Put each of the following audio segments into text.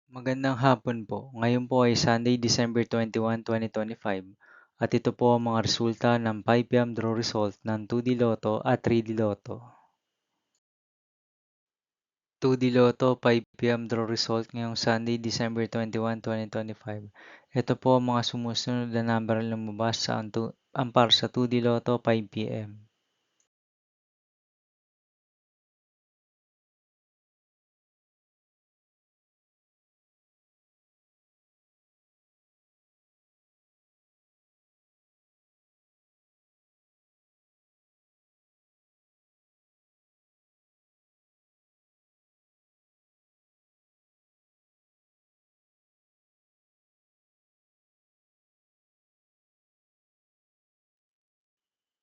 Magandang hapon po. Ngayon po ay Sunday, December 21, 2025 at ito po ang mga resulta ng 5 p.m. draw result ng 2D Lotto at 3D Lotto. 2D Lotto 5 p.m. draw result ngayong Sunday, December 21, 2025. Ito po ang mga sumusunod na number na lumabas sa ampar sa 2D Lotto 5 p.m.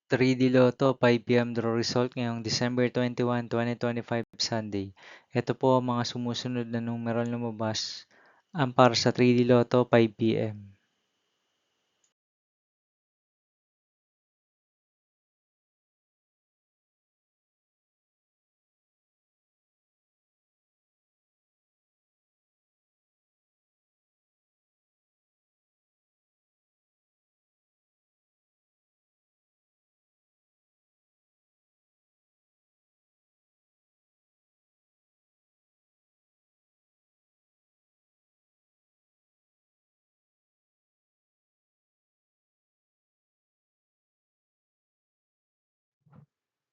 3D Lotto 5 p.m. draw result ngayong December 21, 2025 Sunday. Ito po ang mga sumusunod na numeral lumabas ampar sa 3D Lotto 5 p.m.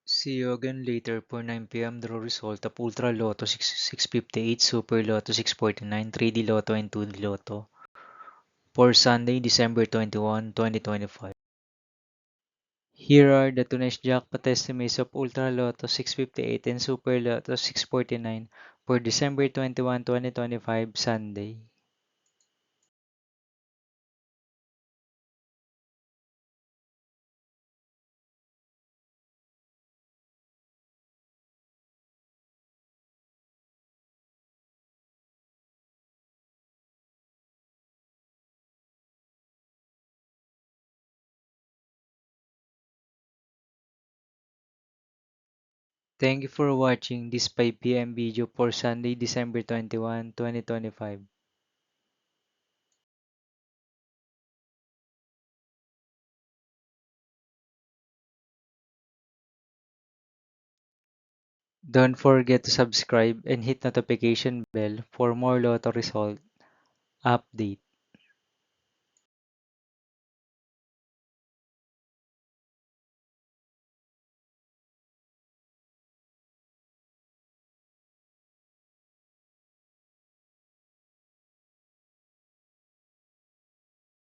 See you again later for 9 p.m. draw result of Ultra Lotto 658, Super Lotto 649, 3D Lotto and 2D Lotto for Sunday, December 21, 2025. Here are the tonight's jackpot estimates of Ultra Lotto 658 and Super Lotto 649 for December 21, 2025 Sunday. Thank you for watching this 5 p.m. video for Sunday, December 21, 2025. Don't forget to subscribe and hit notification bell for more Lotto result update.